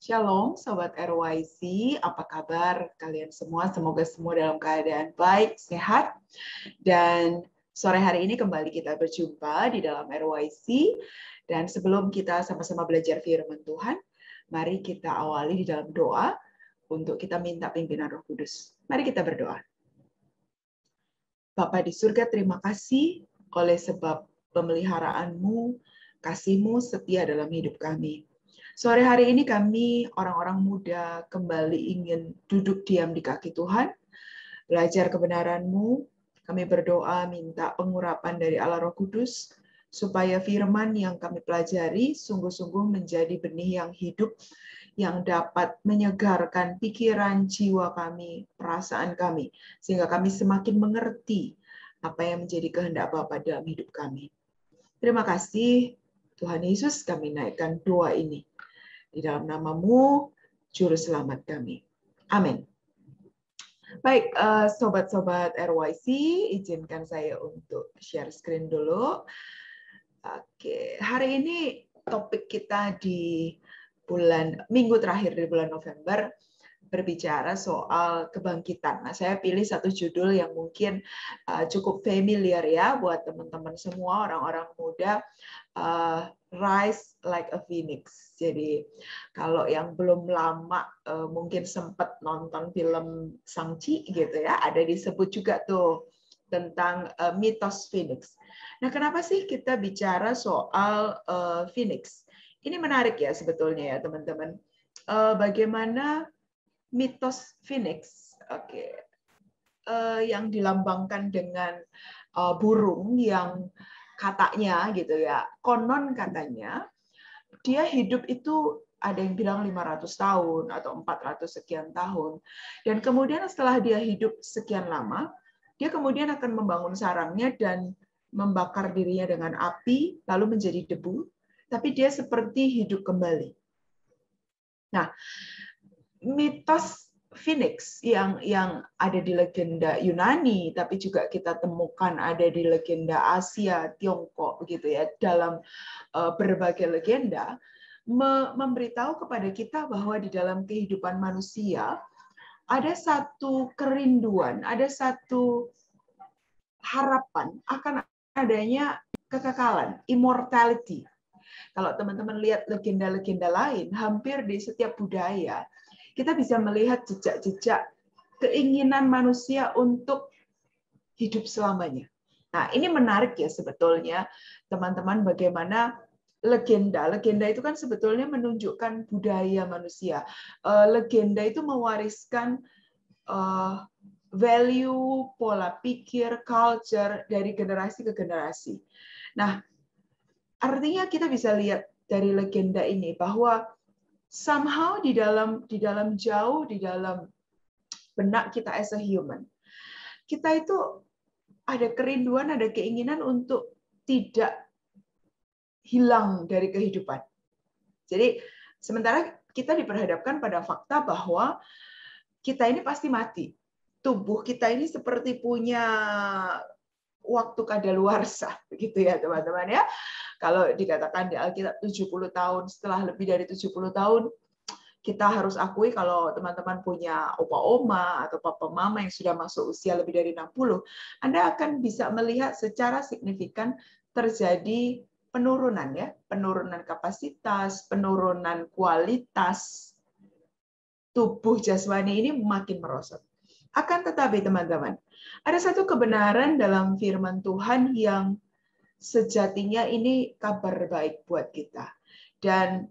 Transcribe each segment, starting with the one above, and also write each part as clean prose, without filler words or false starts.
Shalom, Sobat RYC. Apa kabar kalian semua? Semoga semua dalam keadaan baik, sehat. Dan sore hari ini kembali kita berjumpa di dalam RYC. Dan sebelum kita sama-sama belajar firman Tuhan, mari kita awali di dalam doa untuk kita minta pimpinan Roh Kudus. Mari kita berdoa. Bapa di surga, terima kasih oleh sebab pemeliharaanmu, kasih-Mu setia dalam hidup kami. Sore hari ini kami, orang-orang muda, kembali ingin duduk diam di kaki Tuhan, belajar kebenaran-Mu. Kami berdoa minta pengurapan dari Allah Roh Kudus, supaya firman yang kami pelajari sungguh-sungguh menjadi benih yang hidup, yang dapat menyegarkan pikiran, jiwa kami, perasaan kami, sehingga kami semakin mengerti apa yang menjadi kehendak Bapa dalam hidup kami. Terima kasih, Tuhan Yesus, kami naikkan doa ini. Di dalam nama-Mu, Juru Selamat kami. Amin. Baik, sobat-sobat RYC, izinkan saya untuk share screen dulu. Oke, hari ini topik kita di minggu terakhir di bulan November berbicara soal kebangkitan. Nah, saya pilih satu judul yang mungkin cukup familiar ya buat teman-teman semua, orang-orang muda, Rise Like a Phoenix. Jadi kalau yang belum lama mungkin sempat nonton film Shang-Chi gitu ya, ada disebut juga tuh tentang mitos Phoenix. Nah, kenapa sih kita bicara soal Phoenix? Ini menarik ya sebetulnya ya teman-teman. Bagaimana mitos Phoenix, yang dilambangkan dengan burung yang katanya gitu ya, konon katanya dia hidup itu ada yang bilang 500 tahun atau 400 sekian tahun. Dan kemudian setelah dia hidup sekian lama, dia kemudian akan membangun sarangnya dan membakar dirinya dengan api, lalu menjadi debu, tapi dia seperti hidup kembali. Nah, mitos Phoenix yang ada di legenda Yunani, tapi juga kita temukan ada di legenda Asia, Tiongkok, begitu ya, dalam berbagai legenda, memberitahu kepada kita bahwa di dalam kehidupan manusia ada satu kerinduan, ada satu harapan akan adanya kekekalan, immortality. Kalau teman-teman lihat legenda-legenda lain, hampir di setiap budaya, kita bisa melihat jejak-jejak keinginan manusia untuk hidup selamanya. Nah, ini menarik ya sebetulnya, teman-teman, bagaimana legenda itu kan sebetulnya menunjukkan budaya manusia. Legenda itu mewariskan value, pola pikir, culture dari generasi ke generasi. Nah, artinya kita bisa lihat dari legenda ini bahwa somehow di dalam benak kita as a human, kita itu ada kerinduan, ada keinginan untuk tidak hilang dari kehidupan. Jadi sementara kita diperhadapkan pada fakta bahwa kita ini pasti mati. Tubuh kita ini seperti punya waktu kadaluarsa, begitu ya teman-teman ya. Kalau dikatakan di Alkitab 70 tahun, setelah lebih dari 70 tahun, kita harus akui kalau teman-teman punya opa-oma atau papa-mama yang sudah masuk usia lebih dari 60, Anda akan bisa melihat secara signifikan terjadi penurunan ya, penurunan kapasitas, penurunan kualitas tubuh jasmani ini makin merosot. Akan tetapi teman-teman, ada satu kebenaran dalam firman Tuhan yang sejatinya ini kabar baik buat kita. Dan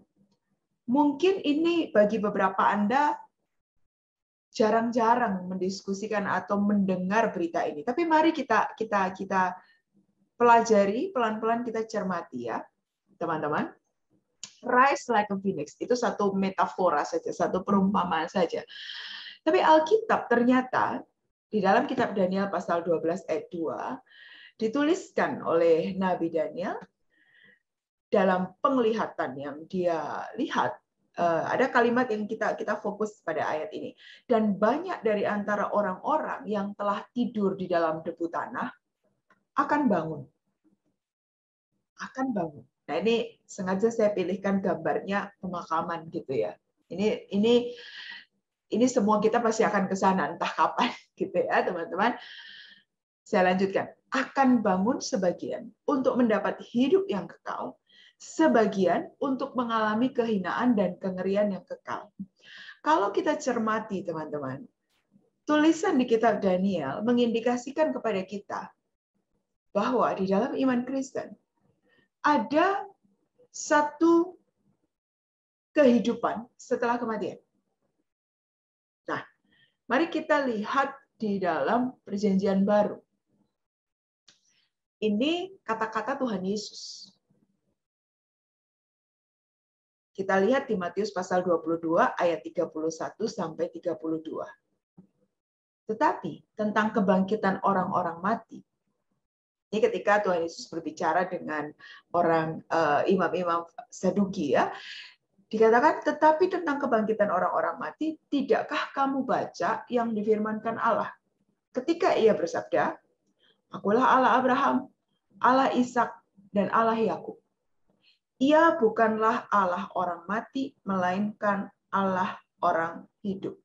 mungkin ini bagi beberapa Anda jarang-jarang mendiskusikan atau mendengar berita ini. Tapi mari kita pelajari, pelan-pelan kita cermati ya, teman-teman. Rise like a phoenix, itu satu metafora saja, satu perumpamaan saja. Tapi Alkitab ternyata di dalam kitab Daniel pasal 12 ayat 2 dituliskan oleh Nabi Daniel dalam penglihatan yang dia lihat. Ada kalimat yang kita fokus pada ayat ini. Dan banyak dari antara orang-orang yang telah tidur di dalam debu tanah akan bangun. Akan bangun. Nah, ini sengaja saya pilihkan gambarnya pemakaman gitu ya. Ini semua kita pasti akan ke sana entah kapan gitu ya, teman-teman. Saya lanjutkan. Akan bangun sebagian untuk mendapat hidup yang kekal, sebagian untuk mengalami kehinaan dan kengerian yang kekal. Kalau kita cermati, teman-teman, tulisan di kitab Daniel mengindikasikan kepada kita bahwa di dalam iman Kristen ada satu kehidupan setelah kematian. Nah, mari kita lihat di dalam Perjanjian Baru. Ini kata-kata Tuhan Yesus. Kita lihat di Matius pasal 22 ayat 31 sampai 32. Tetapi tentang kebangkitan orang-orang mati. Ini ketika Tuhan Yesus berbicara dengan orang imam-imam Saduki ya. Dikatakan, tetapi tentang kebangkitan orang-orang mati, tidakkah kamu baca yang difirmankan Allah? Ketika ia bersabda, Akulah Allah Abraham, Allah Ishak, dan Allah Yakub. Ia bukanlah Allah orang mati, melainkan Allah orang hidup.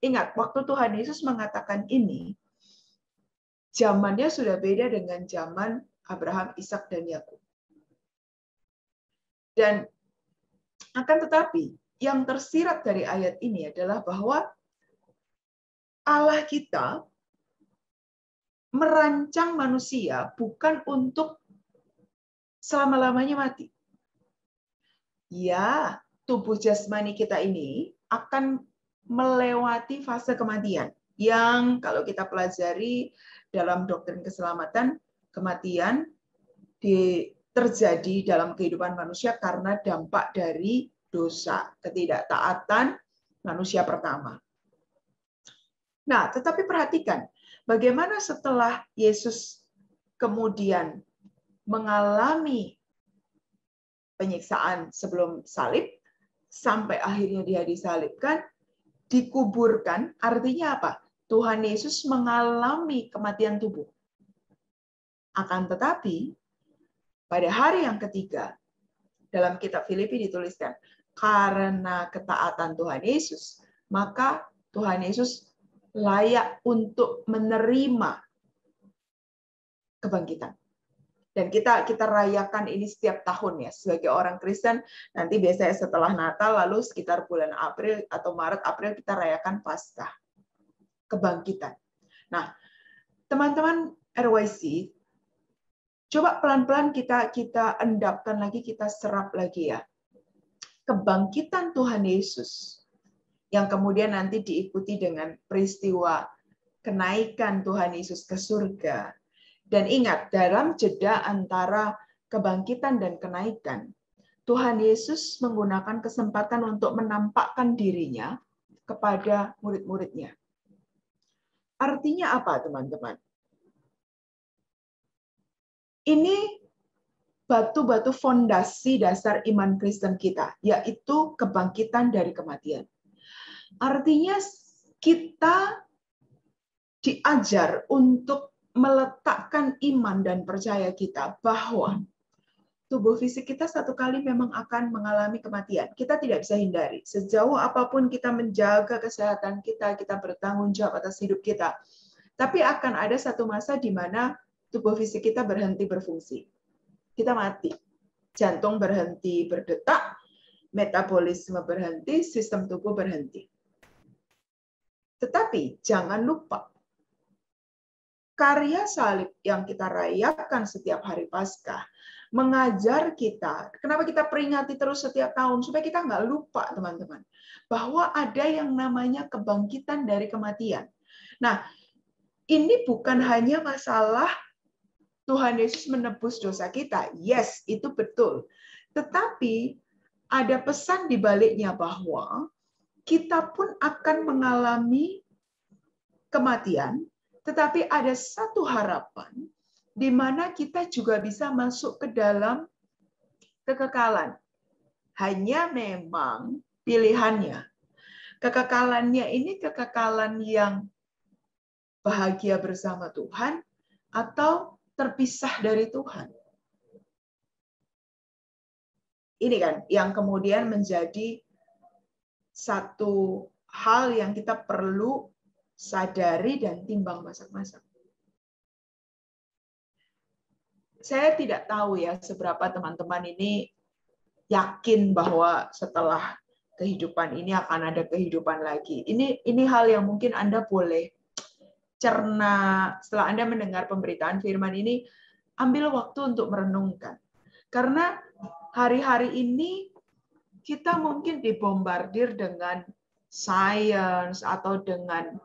Ingat, waktu Tuhan Yesus mengatakan ini, zamannya sudah beda dengan zaman Abraham, Ishak, dan Yakub. Dan akan tetapi, yang tersirat dari ayat ini adalah bahwa Allah kita merancang manusia bukan untuk selama-lamanya mati. Ya, tubuh jasmani kita ini akan melewati fase kematian yang kalau kita pelajari dalam doktrin keselamatan, kematian terjadi dalam kehidupan manusia karena dampak dari dosa, ketidaktaatan manusia pertama. Nah, tetapi perhatikan, bagaimana setelah Yesus kemudian mengalami penyiksaan sebelum salib, sampai akhirnya dia disalibkan, dikuburkan, artinya apa? Tuhan Yesus mengalami kematian tubuh. Akan tetapi, pada hari yang ketiga, dalam kitab Filipi dituliskan, karena ketaatan Tuhan Yesus, maka Tuhan Yesus layak untuk menerima kebangkitan. Dan kita rayakan ini setiap tahun ya, sebagai orang Kristen. Nanti biasanya setelah Natal, lalu sekitar bulan April atau Maret, April kita rayakan Paskah, kebangkitan. Nah, teman-teman RYC, coba pelan-pelan kita endapkan lagi, kita serap lagi ya. Kebangkitan Tuhan Yesus yang kemudian nanti diikuti dengan peristiwa kenaikan Tuhan Yesus ke surga. Dan ingat, dalam jeda antara kebangkitan dan kenaikan, Tuhan Yesus menggunakan kesempatan untuk menampakkan dirinya kepada murid-muridnya. Artinya apa, teman-teman? Ini batu-batu fondasi dasar iman Kristen kita, yaitu kebangkitan dari kematian. Artinya kita diajar untuk meletakkan iman dan percaya kita bahwa tubuh fisik kita satu kali memang akan mengalami kematian. Kita tidak bisa hindari. Sejauh apapun kita menjaga kesehatan kita, kita bertanggung jawab atas hidup kita. Tapi akan ada satu masa di mana tubuh fisik kita berhenti berfungsi. Kita mati. Jantung berhenti berdetak, metabolisme berhenti, sistem tubuh berhenti. Tetapi jangan lupa, karya salib yang kita rayakan setiap hari Paskah mengajar kita, kenapa kita peringati terus setiap tahun, supaya kita nggak lupa, teman-teman, bahwa ada yang namanya kebangkitan dari kematian. Nah, ini bukan hanya masalah Tuhan Yesus menebus dosa kita. Yes, itu betul. Tetapi ada pesan di baliknya bahwa kita pun akan mengalami kematian, tetapi ada satu harapan di mana kita juga bisa masuk ke dalam kekekalan. Hanya memang pilihannya. Kekekalannya ini kekekalan yang bahagia bersama Tuhan atau terpisah dari Tuhan. Ini kan yang kemudian menjadi satu hal yang kita perlu sadari dan timbang masak-masak. Saya tidak tahu ya seberapa teman-teman ini yakin bahwa setelah kehidupan ini akan ada kehidupan lagi. Ini hal yang mungkin Anda boleh cerna setelah Anda mendengar pemberitaan firman ini, ambil waktu untuk merenungkan. Karena hari-hari ini kita mungkin dibombardir dengan sains atau dengan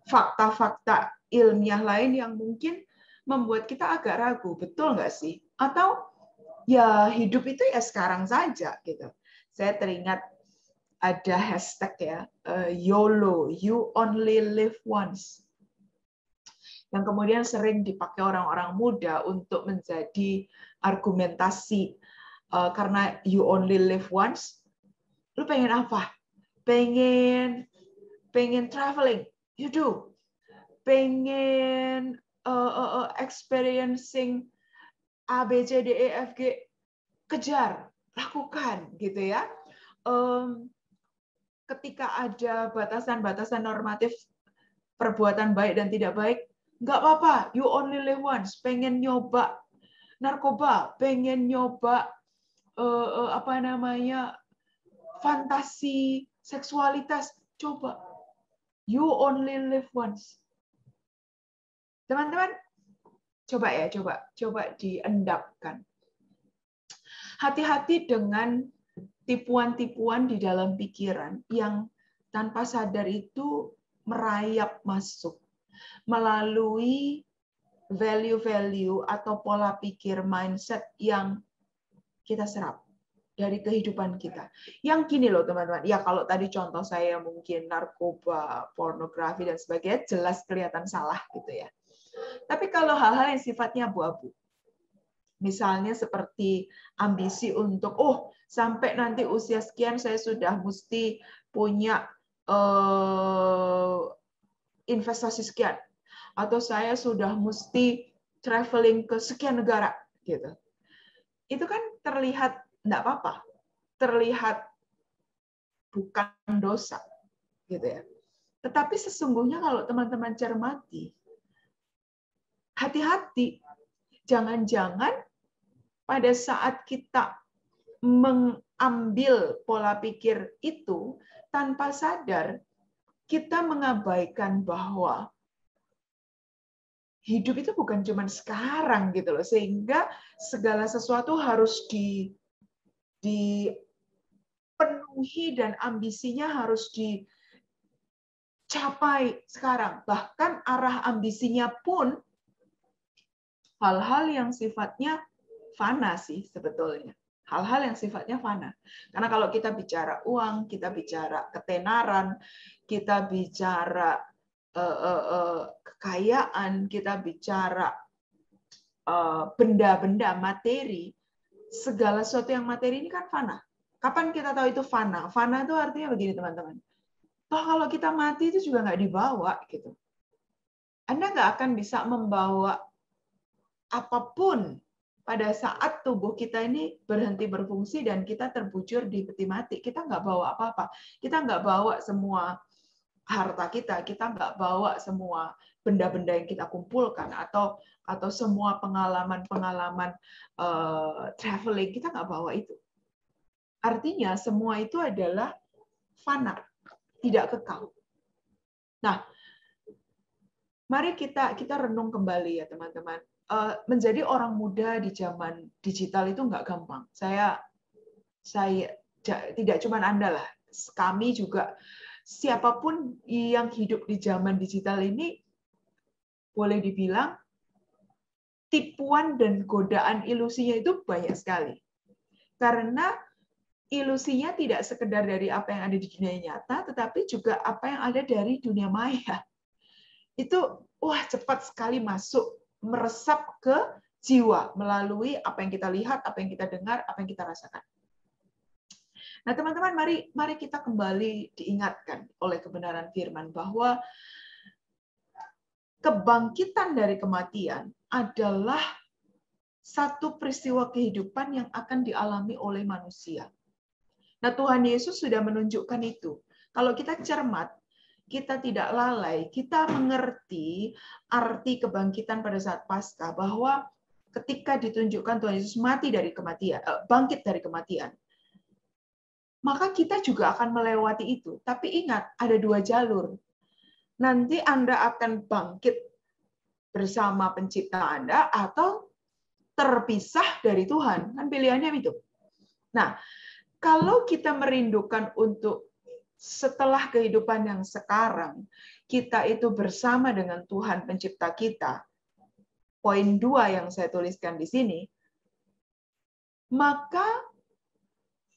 fakta-fakta ilmiah lain yang mungkin membuat kita agak ragu, betul nggak sih? Atau ya hidup itu ya sekarang saja gitu. Saya teringat ada hashtag ya, YOLO, you only live once, yang kemudian sering dipakai orang-orang muda untuk menjadi argumentasi. Karena you only live once, lu pengen apa? Pengen traveling, you do. Pengen experiencing A, B, C, D, E, F, G, kejar, lakukan, gitu ya. Ketika ada batasan-batasan normatif perbuatan baik dan tidak baik, nggak apa-apa, you only live once. Pengen nyoba narkoba, pengen nyoba fantasi seksualitas, coba. You only live once. Teman-teman, coba diendapkan. Hati-hati dengan tipuan-tipuan di dalam pikiran yang tanpa sadar itu merayap masuk melalui value-value atau pola pikir mindset yang kita serap dari kehidupan kita. Yang gini loh teman-teman, ya kalau tadi contoh saya mungkin narkoba, pornografi, dan sebagainya, jelas kelihatan salah gitu ya. Tapi kalau hal-hal yang sifatnya abu-abu, misalnya seperti ambisi untuk, sampai nanti usia sekian saya sudah mesti punya investasi sekian, atau saya sudah mesti traveling ke sekian negara, gitu. Itu kan terlihat enggak apa-apa, terlihat bukan dosa, gitu ya. Tetapi sesungguhnya kalau teman-teman cermati, hati-hati, jangan-jangan pada saat kita mengambil pola pikir itu tanpa sadar, kita mengabaikan bahwa hidup itu bukan cuma sekarang gitu loh, sehingga segala sesuatu harus dipenuhi dan ambisinya harus dicapai sekarang. Bahkan arah ambisinya pun hal-hal yang sifatnya fana sih sebetulnya. Hal-hal yang sifatnya fana. Karena kalau kita bicara uang, kita bicara ketenaran, kita bicara kekayaan, kita bicara benda-benda materi, segala sesuatu yang materi ini kan fana. Kapan kita tahu itu fana? Fana itu artinya begini teman-teman. Toh kalau kita mati itu juga nggak dibawa gitu. Anda nggak akan bisa membawa apapun pada saat tubuh kita ini berhenti berfungsi dan kita terbujur di peti mati. Kita nggak bawa apa-apa. Kita nggak bawa semua harta kita nggak bawa semua benda-benda yang kita kumpulkan atau semua pengalaman-pengalaman traveling, kita nggak bawa itu. Artinya semua itu adalah fana, tidak kekal. Nah, mari kita renung kembali ya teman-teman. Menjadi orang muda di zaman digital itu nggak gampang. Saya tidak cuma Anda lah, kami juga, siapapun yang hidup di zaman digital ini boleh dibilang tipuan dan godaan ilusinya itu banyak sekali. Karena ilusinya tidak sekedar dari apa yang ada di dunia nyata, tetapi juga apa yang ada dari dunia maya. Itu cepat sekali masuk, meresap ke jiwa melalui apa yang kita lihat, apa yang kita dengar, apa yang kita rasakan. Nah, teman-teman, mari kita kembali diingatkan oleh kebenaran firman bahwa kebangkitan dari kematian adalah satu peristiwa kehidupan yang akan dialami oleh manusia. Nah, Tuhan Yesus sudah menunjukkan itu. Kalau kita cermat, kita tidak lalai, kita mengerti arti kebangkitan pada saat Paskah, bahwa ketika ditunjukkan Tuhan Yesus mati dari kematian, bangkit dari kematian, maka kita juga akan melewati itu. Tapi ingat, ada dua jalur. Nanti Anda akan bangkit bersama pencipta Anda atau terpisah dari Tuhan. Kan pilihannya itu. Nah, kalau kita merindukan untuk setelah kehidupan yang sekarang, kita itu bersama dengan Tuhan pencipta kita, poin 2 yang saya tuliskan di sini, maka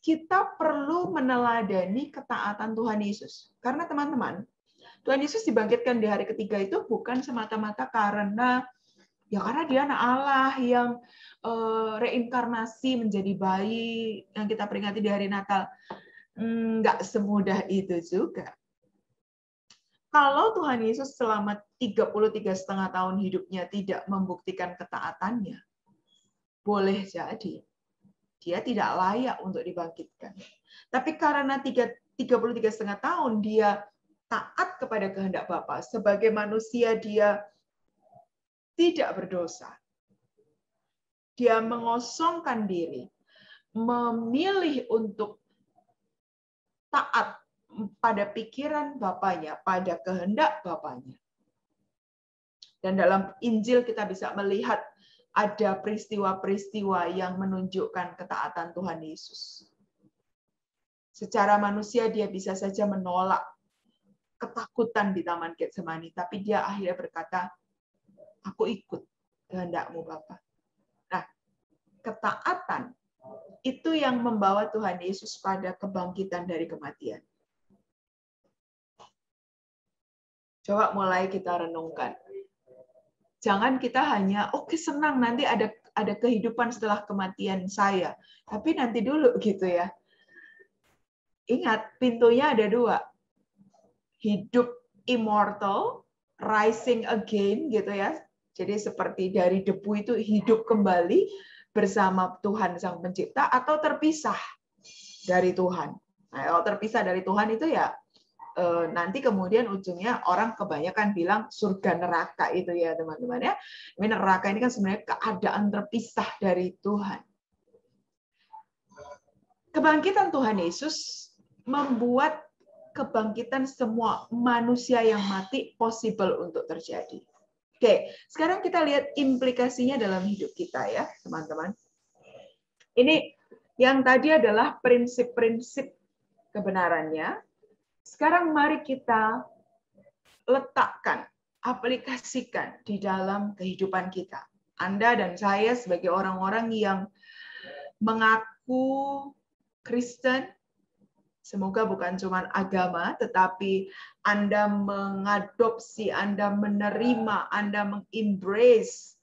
kita perlu meneladani ketaatan Tuhan Yesus. Karena teman-teman, Tuhan Yesus dibangkitkan di hari ketiga itu bukan semata-mata karena dia anak Allah yang reinkarnasi menjadi bayi yang kita peringati di hari Natal. Nggak semudah itu juga. Kalau Tuhan Yesus selama 33,5 tahun hidupnya tidak membuktikan ketaatannya, boleh jadi dia tidak layak untuk dibangkitkan. Tapi karena 33,5 tahun dia taat kepada kehendak Bapa, sebagai manusia dia tidak berdosa. Dia mengosongkan diri, memilih untuk taat pada pikiran Bapaknya, pada kehendak Bapaknya. Dan dalam Injil kita bisa melihat ada peristiwa-peristiwa yang menunjukkan ketaatan Tuhan Yesus. Secara manusia dia bisa saja menolak ketakutan di Taman Getsemani, tapi dia akhirnya berkata, aku ikut kehendak-Mu Bapa. Nah, ketaatan itu yang membawa Tuhan Yesus pada kebangkitan dari kematian. Coba mulai kita renungkan. Jangan kita hanya, oke, senang nanti ada kehidupan setelah kematian saya. Tapi nanti dulu gitu ya. Ingat, pintunya ada 2. Hidup immortal, rising again gitu ya. Jadi seperti dari debu itu hidup kembali bersama Tuhan Sang Pencipta, atau terpisah dari Tuhan. Nah, kalau terpisah dari Tuhan itu ya nanti kemudian ujungnya orang kebanyakan bilang surga neraka itu ya teman-teman ya. Ini neraka ini kan sebenarnya keadaan terpisah dari Tuhan. Kebangkitan Tuhan Yesus membuat kebangkitan semua manusia yang mati possible untuk terjadi. Oke, sekarang kita lihat implikasinya dalam hidup kita ya, teman-teman. Ini yang tadi adalah prinsip-prinsip kebenarannya. Sekarang mari kita letakkan, aplikasikan di dalam kehidupan kita. Anda dan saya sebagai orang-orang yang mengaku Kristen, semoga bukan cuma agama, tetapi Anda mengadopsi, Anda menerima, Anda mengembrace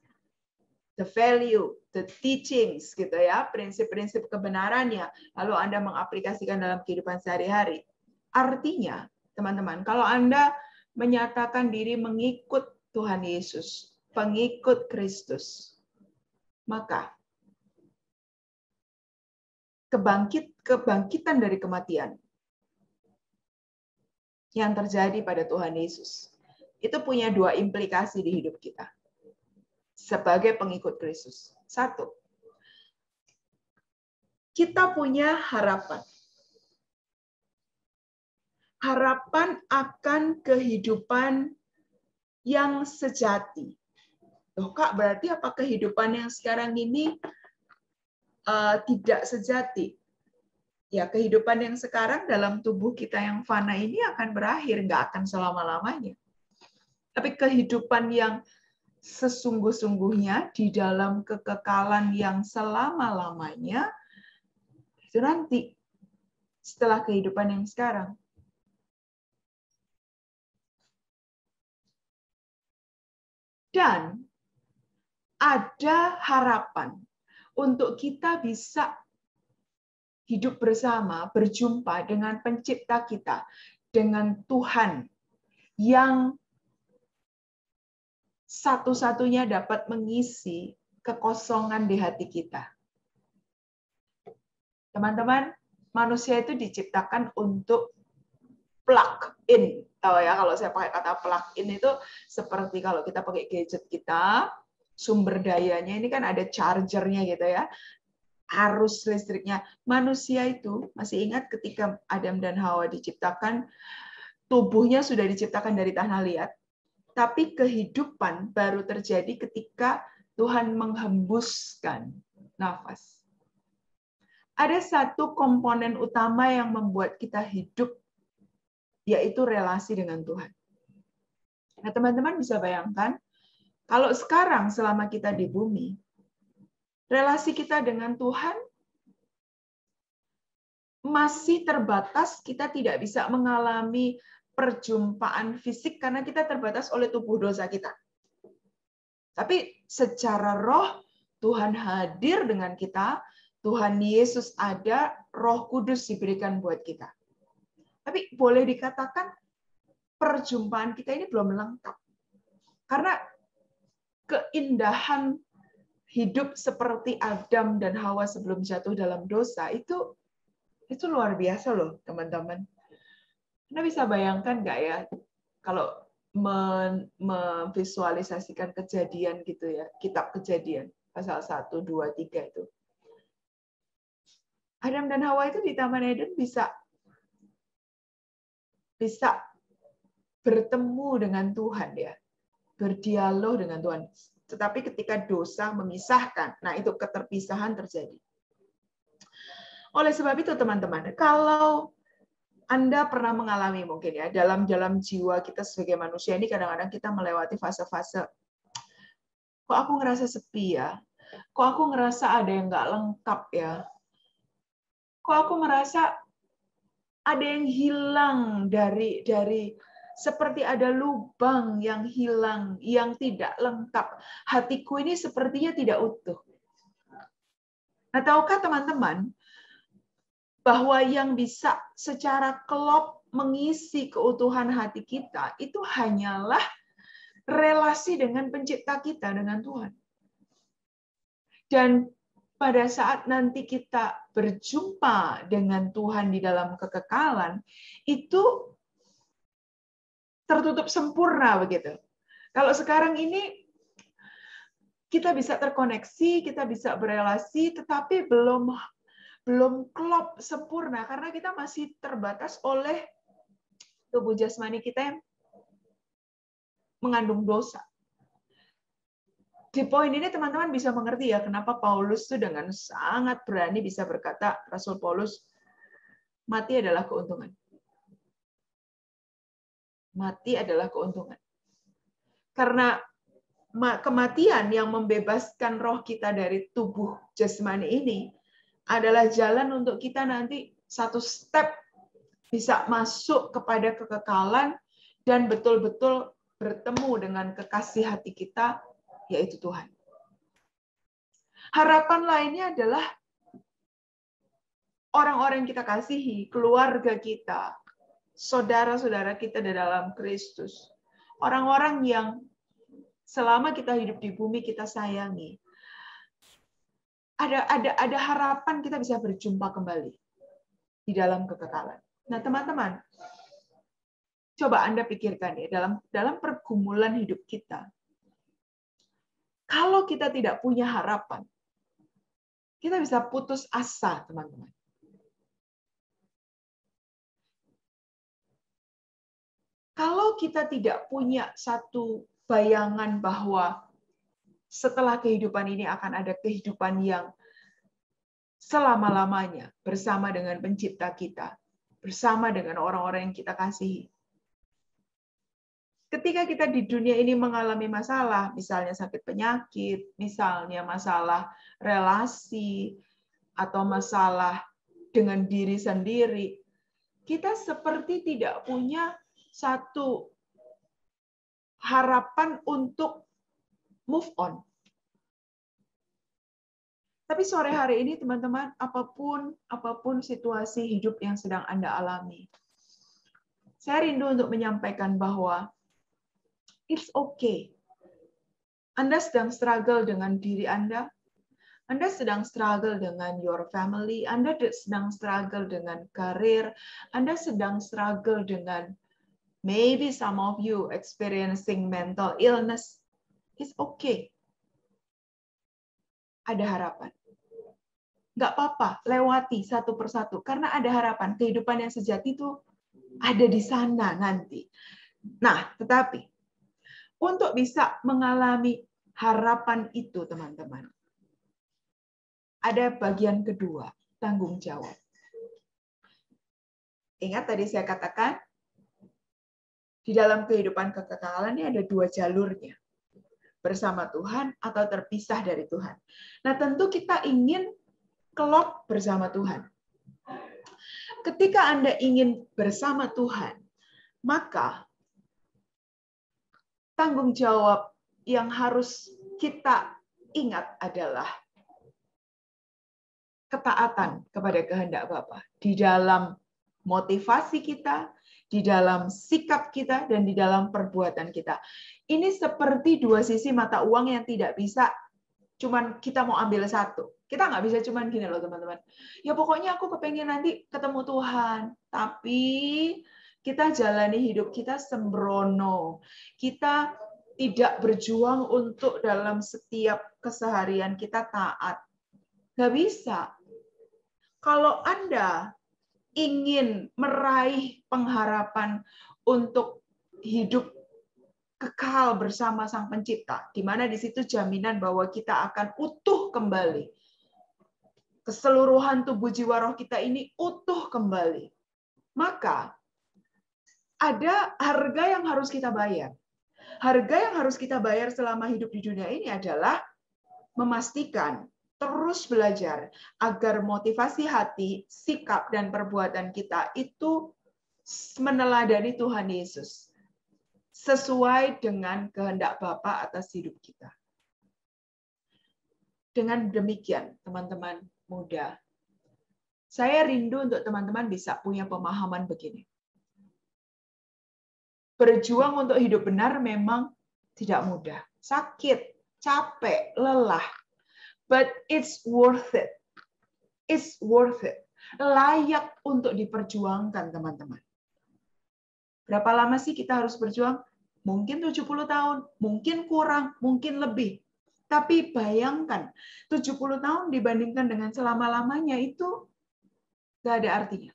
the value, the teachings, gitu ya, prinsip-prinsip kebenarannya, lalu Anda mengaplikasikan dalam kehidupan sehari-hari. Artinya, teman-teman, kalau Anda menyatakan diri mengikut Tuhan Yesus, pengikut Kristus, maka kebangkitan dari kematian yang terjadi pada Tuhan Yesus itu punya 2 implikasi di hidup kita sebagai pengikut Kristus. 1, kita punya harapan. Harapan akan kehidupan yang sejati. Loh Kak, berarti apa kehidupan yang sekarang ini tidak sejati? Ya, kehidupan yang sekarang dalam tubuh kita yang fana ini akan berakhir, nggak akan selama-lamanya. Tapi kehidupan yang sesungguh-sungguhnya di dalam kekekalan yang selama-lamanya, itu nanti setelah kehidupan yang sekarang. Dan ada harapan untuk kita bisa hidup bersama, berjumpa dengan pencipta kita, dengan Tuhan yang satu-satunya dapat mengisi kekosongan di hati kita. Teman-teman, manusia itu diciptakan untuk plug in. Tahu ya, kalau saya pakai kata plug in itu seperti kalau kita pakai gadget kita, sumber dayanya ini kan ada chargernya gitu ya. Arus listriknya. Manusia itu, masih ingat ketika Adam dan Hawa diciptakan, tubuhnya sudah diciptakan dari tanah liat, tapi kehidupan baru terjadi ketika Tuhan menghembuskan nafas. Ada satu komponen utama yang membuat kita hidup, yaitu relasi dengan Tuhan. Nah, teman-teman bisa bayangkan, kalau sekarang selama kita di bumi, relasi kita dengan Tuhan masih terbatas, kita tidak bisa mengalami perjumpaan fisik karena kita terbatas oleh tubuh dosa kita. Tapi secara roh, Tuhan hadir dengan kita, Tuhan Yesus ada, Roh Kudus diberikan buat kita. Tapi boleh dikatakan perjumpaan kita ini belum lengkap. Karena keindahan hidup seperti Adam dan Hawa sebelum jatuh dalam dosa itu luar biasa loh, teman-teman. Anda bisa bayangkan nggak ya, kalau memvisualisasikan kejadian gitu ya, kitab Kejadian, pasal 1, 2, 3 itu. Adam dan Hawa itu di Taman Eden bisa bertemu dengan Tuhan ya, berdialog dengan Tuhan. Tetapi ketika dosa memisahkan, nah itu keterpisahan terjadi. Oleh sebab itu teman-teman, kalau Anda pernah mengalami mungkin ya, dalam jiwa kita sebagai manusia ini kadang-kadang kita melewati fase-fase, kok aku ngerasa sepi ya? Kok aku ngerasa ada yang nggak lengkap ya? Kok aku ngerasa ada yang hilang dari seperti ada lubang yang hilang, yang tidak lengkap. Hatiku ini sepertinya tidak utuh. Nah, tahukah teman-teman bahwa yang bisa secara klop mengisi keutuhan hati kita itu hanyalah relasi dengan pencipta kita, dengan Tuhan. Dan pada saat nanti kita berjumpa dengan Tuhan di dalam kekekalan, itu tertutup sempurna begitu. Kalau sekarang ini kita bisa terkoneksi, kita bisa berelasi, tetapi belum klop sempurna karena kita masih terbatas oleh tubuh jasmani kita yang mengandung dosa. Di poin ini teman-teman bisa mengerti ya kenapa Paulus itu dengan sangat berani bisa berkata, Rasul Paulus, mati adalah keuntungan. Mati adalah keuntungan. Karena kematian yang membebaskan roh kita dari tubuh jasmani ini adalah jalan untuk kita nanti satu step bisa masuk kepada kekekalan dan betul-betul bertemu dengan kekasih hati kita, yaitu Tuhan. Harapan lainnya adalah orang-orang yang kita kasihi, keluarga kita, saudara-saudara kita di dalam Kristus, orang-orang yang selama kita hidup di bumi kita sayangi. Ada harapan kita bisa berjumpa kembali di dalam kekekalan. Nah, teman-teman, coba Anda pikirkan ya, dalam pergumulan hidup kita, kalau kita tidak punya harapan, kita bisa putus asa, teman-teman. Kalau kita tidak punya satu bayangan bahwa setelah kehidupan ini akan ada kehidupan yang selama-lamanya bersama dengan pencipta kita, bersama dengan orang-orang yang kita kasihi. Ketika kita di dunia ini mengalami masalah, misalnya sakit penyakit, misalnya masalah relasi, atau masalah dengan diri sendiri, kita seperti tidak punya satu harapan untuk move on. Tapi sore hari ini, teman-teman, apapun situasi hidup yang sedang Anda alami, saya rindu untuk menyampaikan bahwa it's okay. Anda sedang struggle dengan diri Anda, Anda sedang struggle dengan your family, Anda sedang struggle dengan karir, Anda sedang struggle dengan maybe some of you experiencing mental illness. It's okay. Ada harapan. Nggak apa-apa, lewati satu persatu. Karena ada harapan. Kehidupan yang sejati itu ada di sana nanti. Nah, tetapi untuk bisa mengalami harapan itu, teman-teman, ada bagian kedua, tanggung jawab. Ingat tadi saya katakan, di dalam kehidupan kekekalan ini ada dua jalurnya. Bersama Tuhan atau terpisah dari Tuhan. Nah, tentu kita ingin kelak bersama Tuhan. Ketika Anda ingin bersama Tuhan, maka tanggung jawab yang harus kita ingat adalah ketaatan kepada kehendak Bapa di dalam motivasi kita, di dalam sikap kita, dan di dalam perbuatan kita. Ini seperti dua sisi mata uang yang tidak bisa cuman kita mau ambil satu. Kita nggak bisa cuman gini loh, teman-teman. Ya pokoknya aku kepengen nanti ketemu Tuhan, tapi kita jalani hidup kita sembrono. Kita tidak berjuang untuk dalam setiap keseharian kita taat. Nggak bisa. Kalau Anda ingin meraih pengharapan untuk hidup kekal bersama Sang Pencipta, di mana di situ jaminan bahwa kita akan utuh kembali. Keseluruhan tubuh jiwa roh kita ini utuh kembali. Maka ada harga yang harus kita bayar. Harga yang harus kita bayar selama hidup di dunia ini adalah memastikan terus belajar agar motivasi hati, sikap, dan perbuatan kita itu meneladani Tuhan Yesus sesuai dengan kehendak Bapa atas hidup kita. Dengan demikian, teman-teman muda, saya rindu untuk teman-teman bisa punya pemahaman begini. Berjuang untuk hidup benar memang tidak mudah. Sakit, capek, lelah. But it's worth it. It's worth it. Layak untuk diperjuangkan, teman-teman. Berapa lama sih kita harus berjuang? Mungkin 70 tahun, mungkin kurang, mungkin lebih. Tapi bayangkan, 70 tahun dibandingkan dengan selama-lamanya itu nggak ada artinya.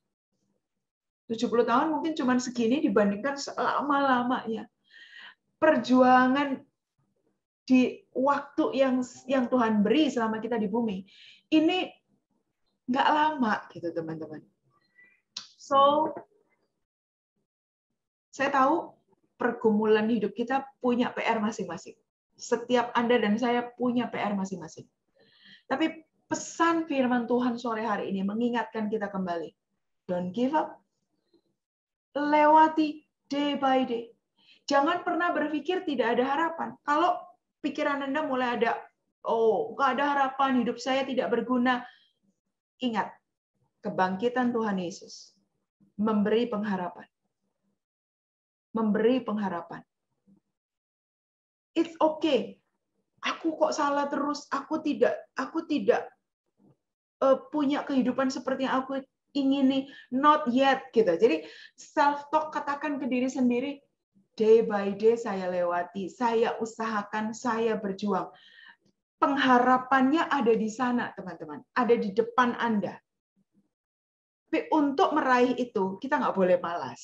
70 tahun mungkin cuma segini dibandingkan selama-lamanya. Perjuangan di waktu yang Tuhan beri selama kita di bumi, ini nggak lama gitu, teman-teman. So, saya tahu pergumulan hidup kita punya PR masing-masing. Setiap Anda dan saya punya PR masing-masing. Tapi pesan firman Tuhan sore hari ini mengingatkan kita kembali. Don't give up. Lewati day by day. Jangan pernah berpikir tidak ada harapan. Kalau pikiran Anda mulai ada, oh, nggak ada harapan, hidup saya tidak berguna. Ingat, kebangkitan Tuhan Yesus memberi pengharapan. Memberi pengharapan. It's okay. Aku kok salah terus. Aku tidak punya kehidupan seperti yang aku ingini. Not yet gitu. Jadi self talk, katakan ke diri sendiri, day by day saya lewati, saya usahakan, saya berjuang. Pengharapannya ada di sana, teman-teman. Ada di depan Anda. Tapi untuk meraih itu, kita nggak boleh malas.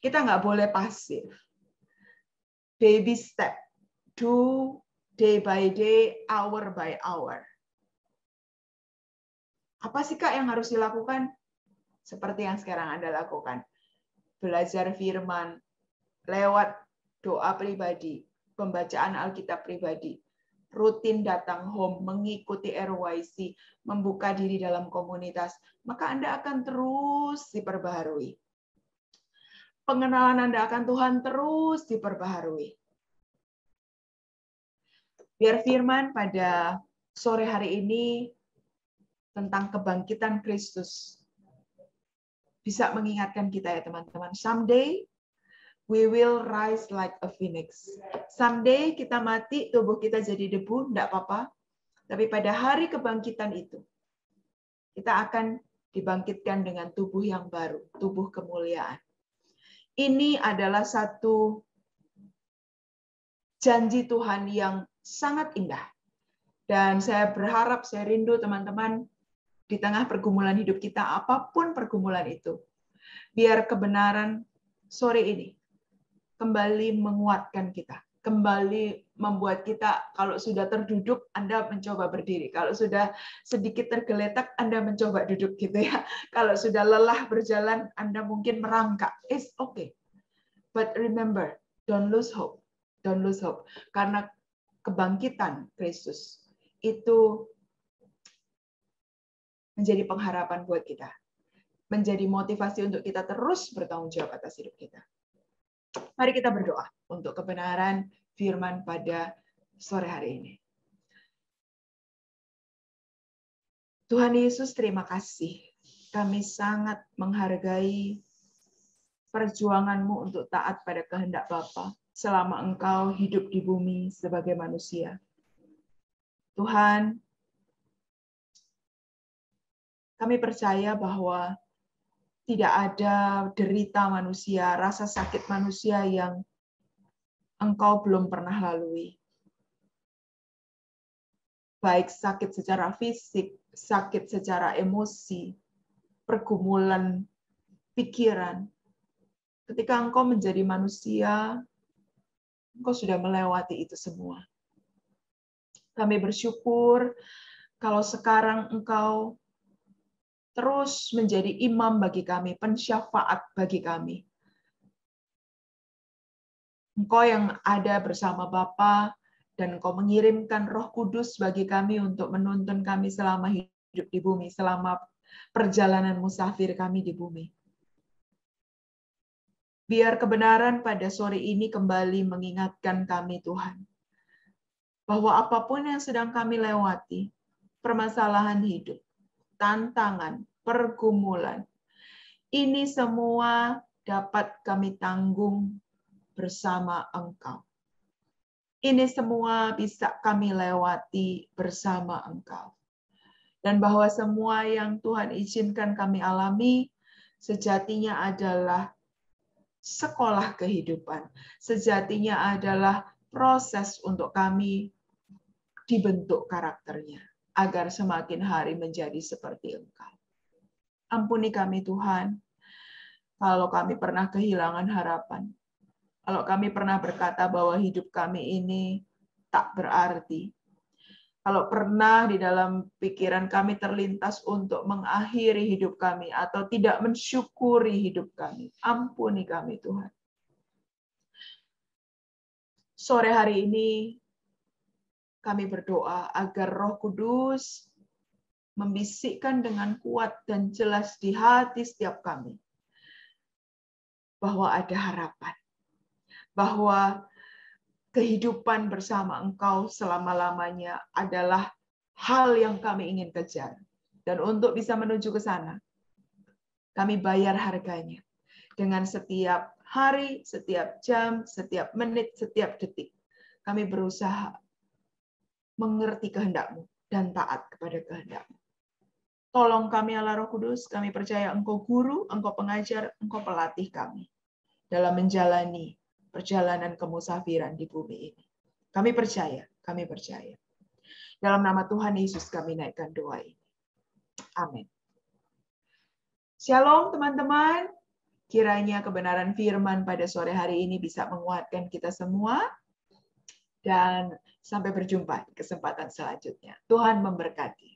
Kita nggak boleh pasif. Baby step. Do day by day, hour by hour. Apa sih Kak yang harus dilakukan? Seperti yang sekarang Anda lakukan. Belajar firman, lewat doa pribadi, pembacaan Alkitab pribadi, rutin datang home, mengikuti RYC, membuka diri dalam komunitas, maka Anda akan terus diperbaharui. Pengenalan Anda akan Tuhan terus diperbaharui. Biar firman pada sore hari ini tentang kebangkitan Kristus bisa mengingatkan kita ya teman-teman. Someday we will rise like a phoenix. Someday kita mati, tubuh kita jadi debu, enggak apa-apa. Tapi pada hari kebangkitan itu, kita akan dibangkitkan dengan tubuh yang baru, tubuh kemuliaan. Ini adalah satu janji Tuhan yang sangat indah. Dan saya berharap, saya rindu teman-teman, di tengah pergumulan hidup kita, apapun pergumulan itu, biar kebenaran sore ini kembali menguatkan kita, kembali membuat kita, kalau sudah terduduk, Anda mencoba berdiri. Kalau sudah sedikit tergeletak, Anda mencoba duduk gitu ya. Kalau sudah lelah berjalan, Anda mungkin merangkak. It's okay. But remember, don't lose hope. Don't lose hope. Karena kebangkitan Kristus itu menjadi pengharapan buat kita. Menjadi motivasi untuk kita terus bertanggung jawab atas hidup kita. Mari kita berdoa untuk kebenaran firman pada sore hari ini. Tuhan Yesus, terima kasih. Kami sangat menghargai perjuangan-Mu untuk taat pada kehendak Bapa selama Engkau hidup di bumi sebagai manusia. Tuhan, kami percaya bahwa tidak ada derita manusia, rasa sakit manusia yang Engkau belum pernah lalui. Baik sakit secara fisik, sakit secara emosi, pergumulan pikiran. Ketika Engkau menjadi manusia, Engkau sudah melewati itu semua. Kami bersyukur kalau sekarang Engkau terus menjadi imam bagi kami, pensyafaat bagi kami. Engkau yang ada bersama Bapa dan Engkau mengirimkan Roh Kudus bagi kami untuk menuntun kami selama hidup di bumi, selama perjalanan musafir kami di bumi. Biar kebenaran pada sore ini kembali mengingatkan kami, Tuhan, bahwa apapun yang sedang kami lewati, permasalahan hidup, tantangan, pergumulan, ini semua dapat kami tanggung bersama Engkau. Ini semua bisa kami lewati bersama Engkau. Dan bahwa semua yang Tuhan izinkan kami alami, sejatinya adalah sekolah kehidupan. Sejatinya adalah proses untuk kami dibentuk karakternya, agar semakin hari menjadi seperti Engkau. Ampuni kami Tuhan, kalau kami pernah kehilangan harapan, kalau kami pernah berkata bahwa hidup kami ini tak berarti, kalau pernah di dalam pikiran kami terlintas untuk mengakhiri hidup kami atau tidak mensyukuri hidup kami, ampuni kami Tuhan. Sore hari ini kami berdoa agar Roh Kudus membisikkan dengan kuat dan jelas di hati setiap kami bahwa ada harapan, bahwa kehidupan bersama Engkau selama-lamanya adalah hal yang kami ingin kejar. Dan untuk bisa menuju ke sana, kami bayar harganya dengan setiap hari, setiap jam, setiap menit, setiap detik. Kami berusaha mengerti kehendak-Mu dan taat kepada kehendak-Mu. Tolong kami Allah Roh Kudus, kami percaya Engkau guru, Engkau pengajar, Engkau pelatih kami dalam menjalani perjalanan kemusafiran di bumi ini. Kami percaya, kami percaya. Dalam nama Tuhan Yesus kami naikkan doa ini. Amin. Shalom teman-teman. Kiranya kebenaran firman pada sore hari ini bisa menguatkan kita semua. Dan sampai berjumpa di kesempatan selanjutnya. Tuhan memberkati.